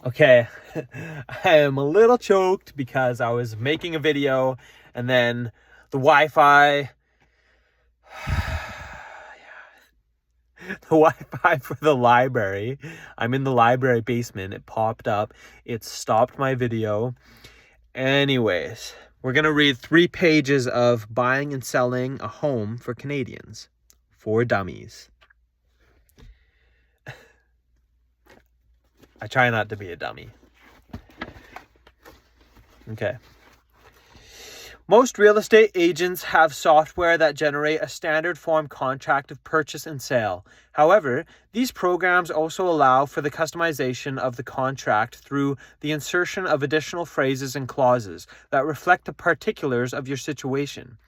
Okay, I am a little choked because I was making a video and then the Wi-Fi, the Wi-Fi for the library, I'm in the library basement, it popped up, it stopped my video. Anyways, we're going to read 3 pages of Buying and Selling a Home for Canadians for Dummies. I try not to be a dummy. Okay. Most real estate agents have software that generate a standard form contract of purchase and sale. However, these programs also allow for the customization of the contract through the insertion of additional phrases and clauses that reflect the particulars of your situation.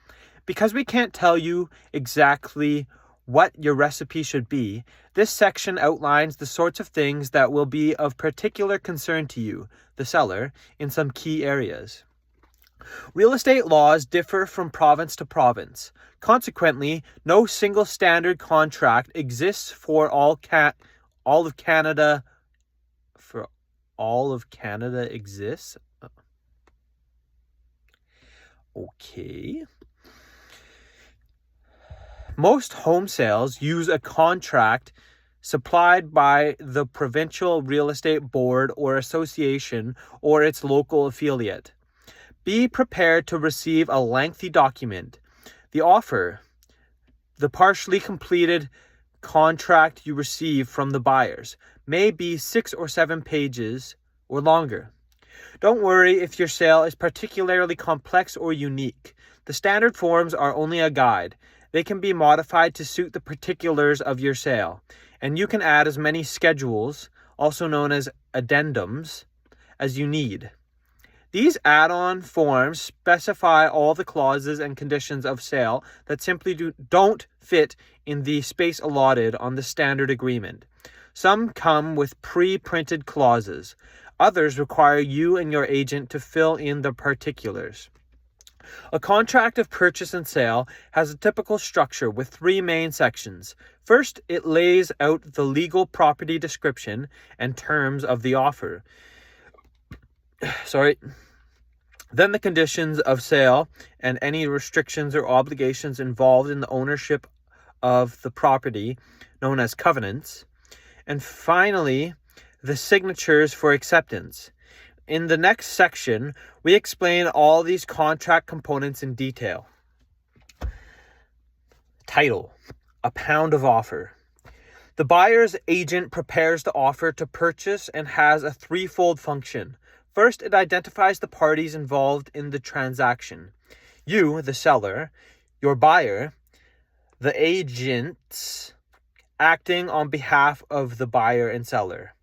Because we can't tell you exactly what your recipe should be, this section outlines the sorts of things that will be of particular concern to you, the seller, in some key areas. Real estate laws differ from province to province. Consequently, no single standard contract exists for all of Canada. For all of Canada exists? Okay. Most home sales use a contract supplied by the provincial real estate board or association or its local affiliate. Be prepared to receive a lengthy document. The offer, the partially completed contract you receive from the buyers, may be 6 or 7 pages or longer. Don't worry if your sale is particularly complex or unique. The standard forms are only a guide. They can be modified to suit the particulars of your sale, and you can add as many schedules, also known as addendums, as you need. These add-on forms specify all the clauses and conditions of sale that simply don't fit in the space allotted on the standard agreement. Some come with pre-printed clauses. Others require you and your agent to fill in the particulars. A contract of purchase and sale has a typical structure with 3 main sections. First, it lays out the legal property description and terms of the offer. Then the conditions of sale and any restrictions or obligations involved in the ownership of the property, known as covenants. And finally, the signatures for acceptance. In the next section, we explain all these contract components in detail. Title: A pound of offer. The buyer's agent prepares the offer to purchase and has a 3-fold function. First, it identifies the parties involved in the transaction. You, the seller, your buyer, the agents acting on behalf of the buyer and seller.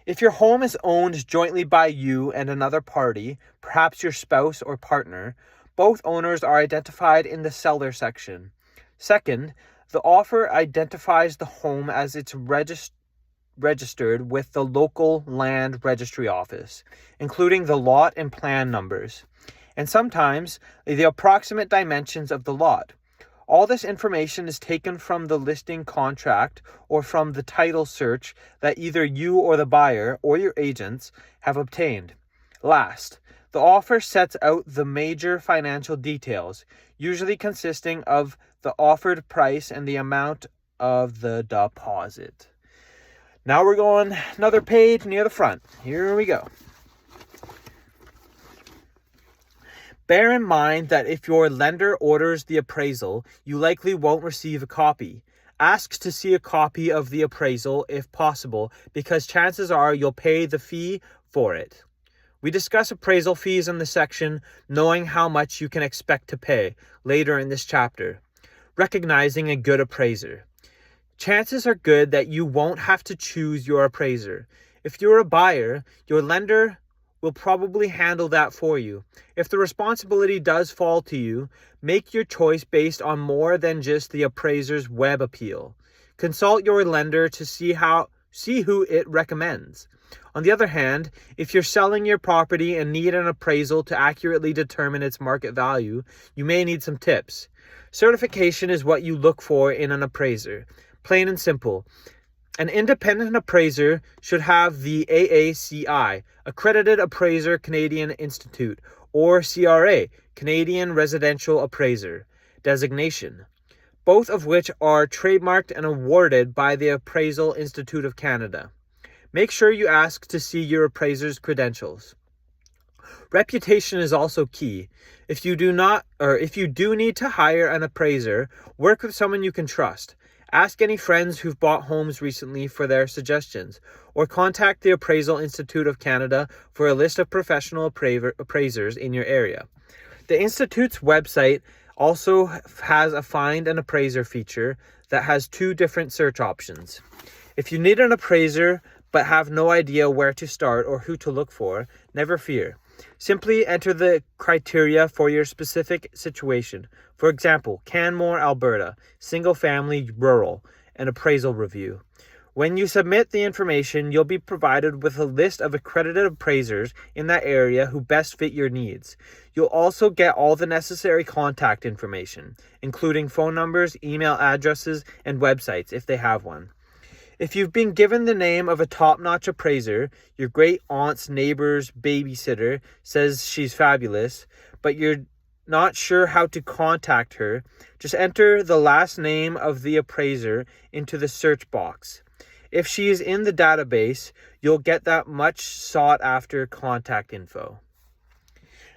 If your home is owned jointly by you and another party, perhaps your spouse or partner, both owners are identified in the seller section. Second, the offer identifies the home as it's registered with the local land registry office, including the lot and plan numbers, and sometimes the approximate dimensions of the lot. All this information is taken from the listing contract or from the title search that either you or the buyer or your agents have obtained. Last, the offer sets out the major financial details, usually consisting of the offered price and the amount of the deposit. Now we're going another page near the front. Here we go. Bear in mind that if your lender orders the appraisal, you likely won't receive a copy. Ask to see a copy of the appraisal if possible, because chances are you'll pay the fee for it. We discuss appraisal fees in the section Knowing How Much You Can Expect to Pay later in this chapter. Recognizing a good appraiser. Chances are good that you won't have to choose your appraiser. If you're a buyer, your lender will probably handle that for you. If the responsibility does fall to you, make your choice based on more than just the appraiser's web appeal. Consult your lender to see who it recommends. On the other hand, if you're selling your property and need an appraisal to accurately determine its market value, you may need some tips. Certification is what you look for in an appraiser. Plain and simple. An independent appraiser should have the AACI, Accredited Appraiser Canadian Institute, or CRA, Canadian Residential Appraiser, designation, both of which are trademarked and awarded by the Appraisal Institute of Canada. Make sure you ask to see your appraiser's credentials. Reputation is also key. If you do need to hire an appraiser, work with someone you can trust. Ask any friends who've bought homes recently for their suggestions, or contact the Appraisal Institute of Canada for a list of professional appraisers in your area. The Institute's website also has a Find an Appraiser feature that has 2 different search options. If you need an appraiser but have no idea where to start or who to look for, never fear. Simply enter the criteria for your specific situation. For example, Canmore, Alberta, single-family, rural, an appraisal review. When you submit the information, you'll be provided with a list of accredited appraisers in that area who best fit your needs. You'll also get all the necessary contact information, including phone numbers, email addresses, and websites if they have one. If you've been given the name of a top-notch appraiser, your great aunt's neighbor's babysitter says she's fabulous, but you're not sure how to contact her, just enter the last name of the appraiser into the search box. If she is in the database, you'll get that much sought-after contact info.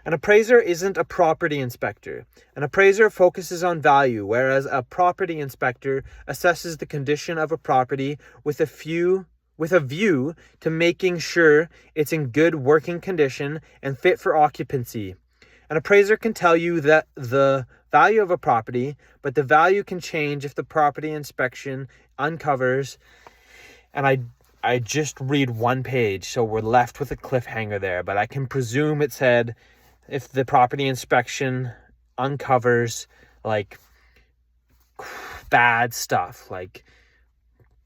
An appraiser isn't a property inspector. An appraiser focuses on value, whereas a property inspector assesses the condition of a property with a view to making sure it's in good working condition and fit for occupancy. An appraiser can tell you that the value of a property, but the value can change if the property inspection uncovers, and I just read one page, so we're left with a cliffhanger there, but I can presume it said if the property inspection uncovers like bad stuff, like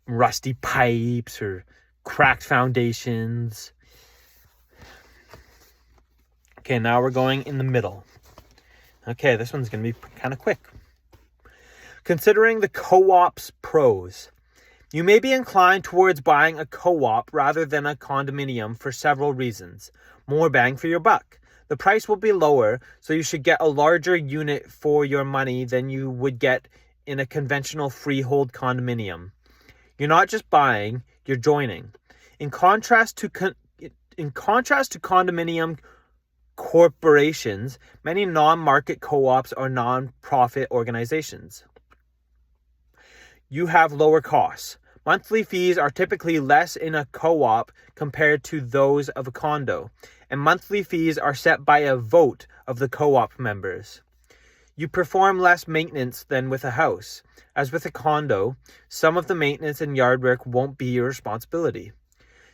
rusty pipes or cracked foundations. Okay, now we're going in the middle. Okay, this one's going to be kind of quick. Considering the co-op's pros. You may be inclined towards buying a co-op rather than a condominium for several reasons. More bang for your buck. The price will be lower, so you should get a larger unit for your money than you would get in a conventional freehold condominium. You're not just buying, you're joining. In contrast to condominium corporations, many non-market co-ops are non-profit organizations. You have lower costs. Monthly fees are typically less in a co-op compared to those of a condo, and monthly fees are set by a vote of the co-op members. You perform less maintenance than with a house. As with a condo, some of the maintenance and yard work won't be your responsibility.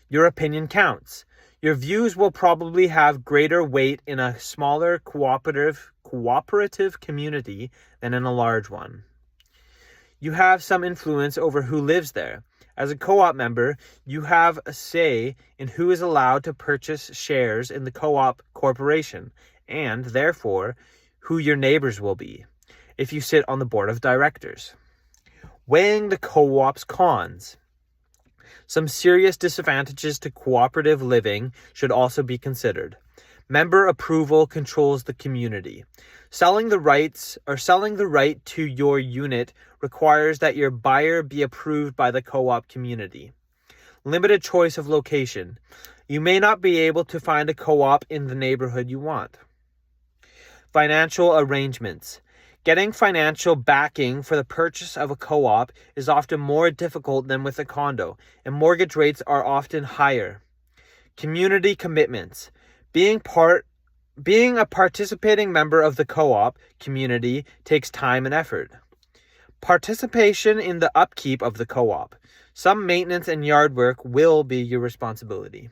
Your opinion counts. Your views will probably have greater weight in a smaller cooperative community than in a large one. You have some influence over who lives there. As a co-op member, you have a say in who is allowed to purchase shares in the co-op corporation, and therefore, who your neighbors will be, if you sit on the board of directors. Weighing the co-op's cons. Some serious disadvantages to cooperative living should also be considered. Member approval controls the community. Selling the right to your unit requires that your buyer be approved by the co-op community. Limited choice of location. You may not be able to find a co-op in the neighborhood you want. Financial arrangements. Getting financial backing for the purchase of a co-op is often more difficult than with a condo, and mortgage rates are often higher. Community commitments. Being a participating member of the co-op community takes time and effort. Participation in the upkeep of the co-op. Some maintenance and yard work will be your responsibility.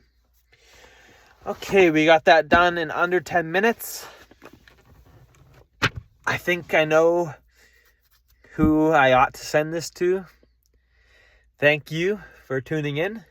Okay, we got that done in under 10 minutes. I think I know who I ought to send this to. Thank you for tuning in.